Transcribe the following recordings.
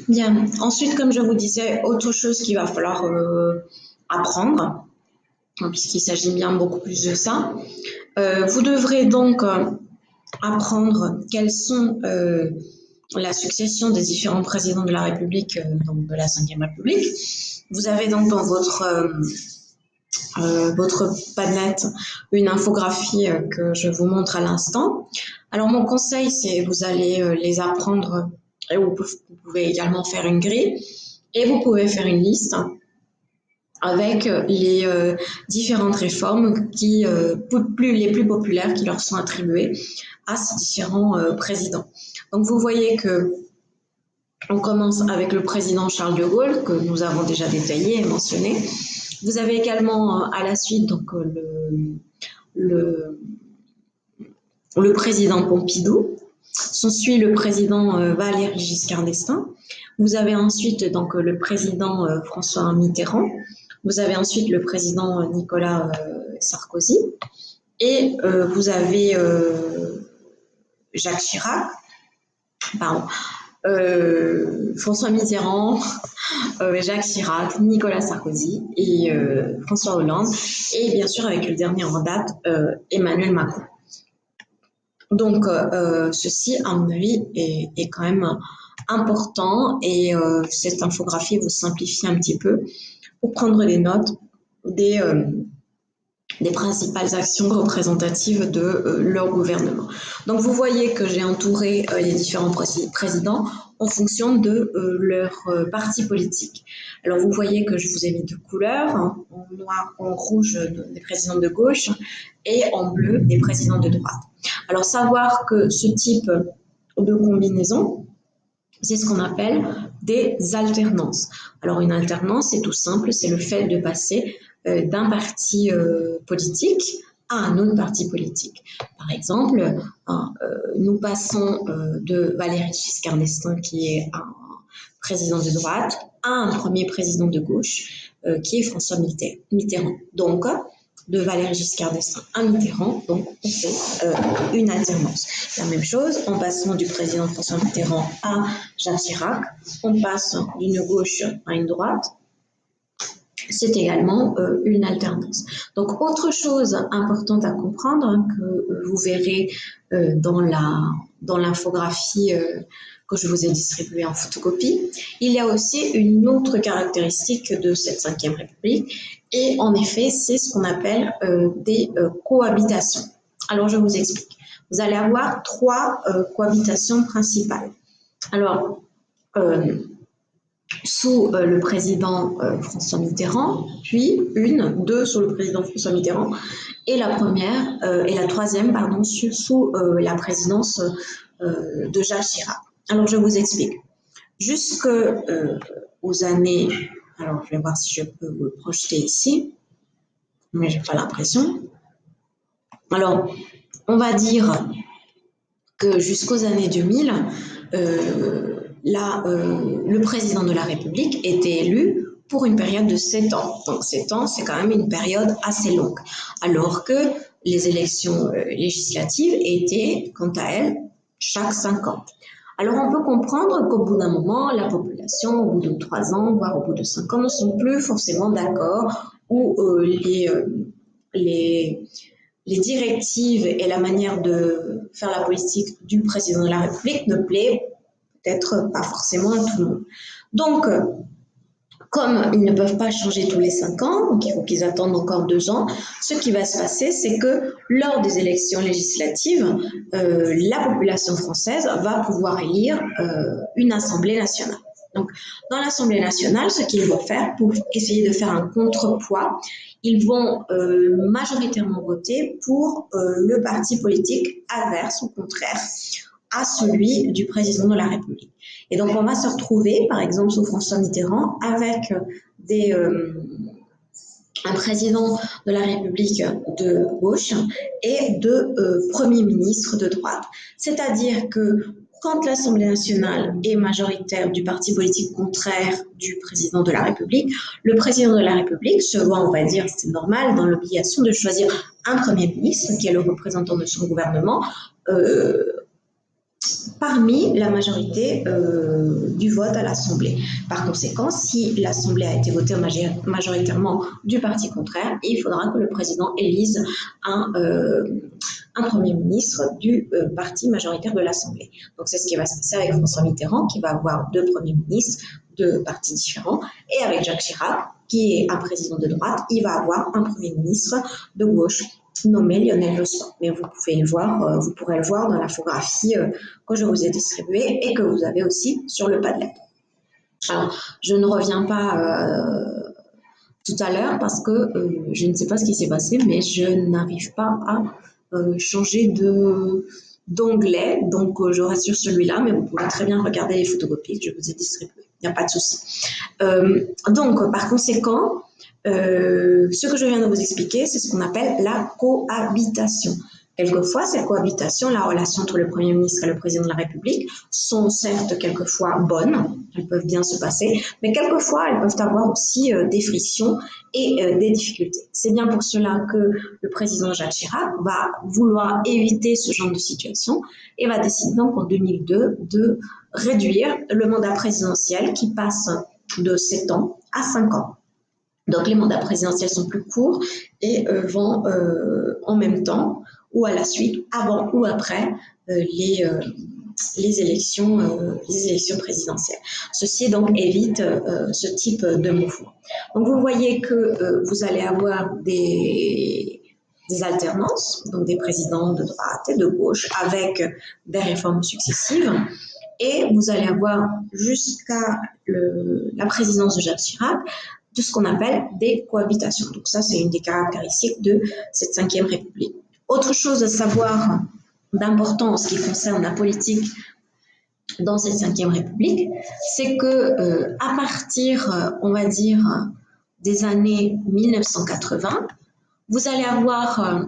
Bien. Ensuite, comme je vous disais, autre chose qu'il va falloir apprendre, puisqu'il s'agit bien beaucoup plus de ça. Vous devrez donc apprendre quelles sont la succession des différents présidents de la République, donc de la Ve République. Vous avez donc dans votre Padlet une infographie que je vous montre à l'instant. Alors mon conseil, c'est vous allez les apprendre et vous pouvez également faire une grille et vous pouvez faire une liste avec les différentes réformes les plus populaires qui leur sont attribuées à ces différents présidents. Donc vous voyez que on commence avec le président Charles de Gaulle, que nous avons déjà détaillé et mentionné. Vous avez également à la suite donc, le président Pompidou. S'ensuit le président Valéry Giscard d'Estaing. Vous avez ensuite donc, le président François Mitterrand. Vous avez ensuite le président Nicolas Sarkozy. Et vous avez Jacques Chirac. Pardon. François Mitterrand, Jacques Chirac, Nicolas Sarkozy et François Hollande, et bien sûr avec le dernier en date, Emmanuel Macron. Donc ceci, à mon avis, est quand même important et cette infographie vous simplifie un petit peu pour prendre des notes des principales actions représentatives de leur gouvernement. Donc vous voyez que j'ai entouré les différents présidents en fonction de leur parti politique. Alors vous voyez que je vous ai mis deux couleurs, hein, en noir, en rouge des présidents de gauche et en bleu des présidents de droite. Alors savoir que ce type de combinaison, c'est ce qu'on appelle des alternances. Alors une alternance, c'est tout simple, c'est le fait de passer d'un parti politique à un autre parti politique. Par exemple, nous passons de Valéry Giscard d'Estaing, qui est un président de droite, à un premier président de gauche, qui est François Mitterrand. Donc, de Valéry Giscard d'Estaing à Mitterrand, donc on fait une alternance. La même chose, en passant du président François Mitterrand à Jacques Chirac, on passe d'une gauche à une droite, c'est également une alternance. Donc, autre chose importante à comprendre, hein, que vous verrez dans l'infographie que je vous ai distribuée en photocopie, il y a aussi une autre caractéristique de cette Ve République, et en effet, c'est ce qu'on appelle des cohabitations. Alors, je vous explique. Vous allez avoir trois cohabitations principales. Alors, sous le président François Mitterrand, puis deux sous le président François Mitterrand, et la troisième, pardon, sous la présidence de Jacques Chirac. Alors, je vous explique. Jusqu'aux années, alors je vais voir si je peux vous le projeter ici, mais j'ai pas l'impression. Alors, on va dire que jusqu'aux années 2000, le président de la République était élu pour une période de 7 ans. Donc 7 ans, c'est quand même une période assez longue. Alors que les élections législatives étaient, quant à elles, chaque 5 ans. Alors on peut comprendre qu'au bout d'un moment, la population, au bout de 3 ans, voire au bout de 5 ans, ne sont plus forcément d'accord, ou les directives et la manière de faire la politique du président de la République ne plaît peut-être pas forcément à tout le monde. Donc, comme ils ne peuvent pas changer tous les 5 ans, donc il faut qu'ils attendent encore 2 ans, ce qui va se passer, c'est que lors des élections législatives, la population française va pouvoir élire une Assemblée nationale. Donc, dans l'Assemblée nationale, ce qu'ils vont faire pour essayer de faire un contrepoids, ils vont majoritairement voter pour le parti politique adverse, au contraire, à celui du président de la République. Et donc, on va se retrouver, par exemple, sous François Mitterrand, avec un président de la République de gauche et deux premiers ministres de droite. C'est-à-dire que quand l'Assemblée nationale est majoritaire du parti politique contraire du président de la République, le président de la République se voit, on va dire, c'est normal, dans l'obligation de choisir un premier ministre qui est le représentant de son gouvernement parmi la majorité du vote à l'Assemblée. Par conséquent, si l'Assemblée a été votée majoritairement du parti contraire, il faudra que le président élise un Premier ministre du parti majoritaire de l'Assemblée. Donc c'est ce qui va se passer avec François Mitterrand, qui va avoir 2 premiers ministres de partis différents, et avec Jacques Chirac, qui est un président de droite, il va avoir un Premier ministre de gauche, nommé Lionel Jospin. Mais vous pourrez le voir dans l'infographie que je vous ai distribuée et que vous avez aussi sur le Padlet. Alors, je ne reviens pas tout à l'heure parce que je ne sais pas ce qui s'est passé, mais je n'arrive pas à changer d'onglet. Donc, je reste sur celui-là, mais vous pouvez très bien regarder les photocopies que je vous ai distribuées. Il n'y a pas de souci. Donc, par conséquent, ce que je viens de vous expliquer, c'est ce qu'on appelle la cohabitation. Quelquefois, cette cohabitation, la relation entre le Premier ministre et le Président de la République, sont certes quelquefois bonnes, elles peuvent bien se passer, mais quelquefois, elles peuvent avoir aussi des frictions et des difficultés. C'est bien pour cela que le président Jacques Chirac va vouloir éviter ce genre de situation et va décider donc en 2002 de réduire le mandat présidentiel qui passe de 7 ans à 5 ans. Donc, les mandats présidentiels sont plus courts et vont en même temps ou à la suite, avant ou après les élections présidentielles. Ceci donc évite ce type de mouvement. Donc, vous voyez que vous allez avoir des alternances, donc des présidents de droite et de gauche avec des réformes successives. Et vous allez avoir jusqu'à la présidence de Jacques Chirac de ce qu'on appelle des cohabitations. Donc ça, c'est une des caractéristiques de cette 5e République. Autre chose à savoir d'important en ce qui concerne la politique dans cette 5e République, c'est que à partir, on va dire, des années 1980, vous allez avoir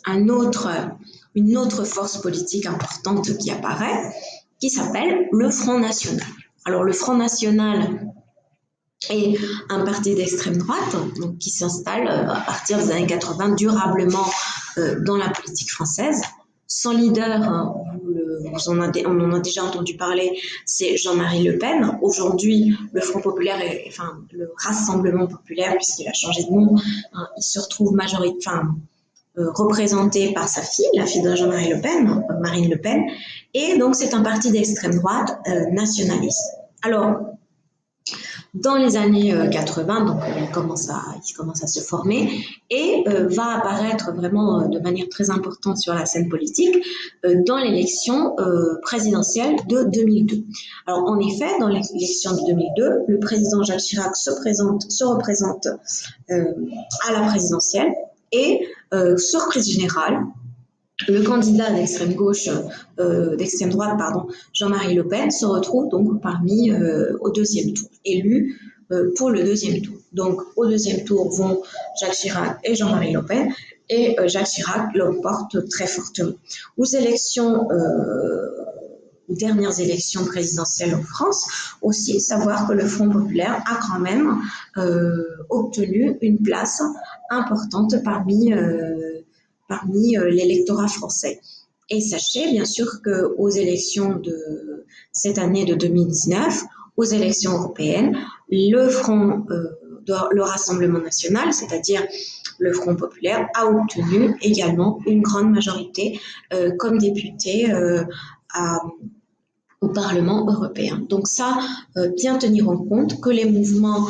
une autre force politique importante qui apparaît, qui s'appelle le Front National. Alors le Front National est un parti d'extrême droite donc, qui s'installe à partir des années 80 durablement dans la politique française. Son leader, on en a déjà entendu parler, c'est Jean-Marie Le Pen. Aujourd'hui, le Front populaire, le Rassemblement populaire, puisqu'il a changé de nom, il se retrouve représenté par sa fille, la fille de Jean-Marie Le Pen, Marine Le Pen, et donc c'est un parti d'extrême droite nationaliste. Alors, dans les années 80, donc il commence à se former et va apparaître vraiment de manière très importante sur la scène politique dans l'élection présidentielle de 2002. Alors en effet, dans l'élection de 2002, le président Jacques Chirac se représente à la présidentielle et surprise générale, le candidat d'extrême droite, Jean-Marie Le Pen, se retrouve donc parmi au 2e tour, élu pour le 2e tour. Donc au 2e tour vont Jacques Chirac et Jean-Marie Le Pen, et Jacques Chirac l'emporte très fortement. Aux dernières élections présidentielles en France, aussi savoir que le Front populaire a quand même obtenu une place importante parmi l'électorat français. Et sachez bien sûr qu'aux élections de cette année de 2019, aux élections européennes, le Rassemblement national, c'est-à-dire le Front populaire, a obtenu également une grande majorité comme député au Parlement européen. Donc ça, bien tenir en compte que les mouvements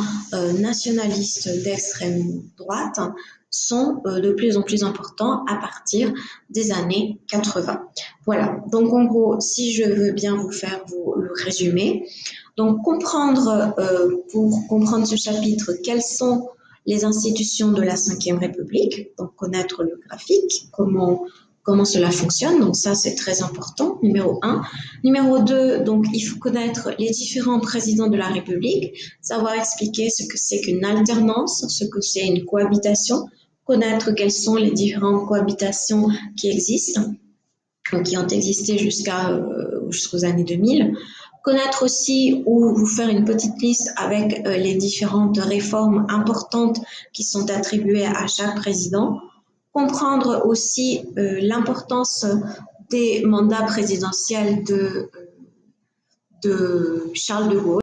nationalistes d'extrême droite sont de plus en plus importants à partir des années 80. Voilà, donc en gros, si je veux bien vous faire le résumé, donc pour comprendre ce chapitre, quelles sont les institutions de la 5e République, donc connaître le graphique, comment cela fonctionne, donc ça c'est très important, numéro 1. Numéro 2, donc il faut connaître les différents présidents de la République, savoir expliquer ce que c'est qu'une alternance, ce que c'est une cohabitation, connaître quelles sont les différentes cohabitations qui existent, qui ont existé jusqu'aux années 2000, connaître aussi ou vous faire une petite liste avec les différentes réformes importantes qui sont attribuées à chaque président, comprendre aussi l'importance des mandats présidentiels de Charles de Gaulle.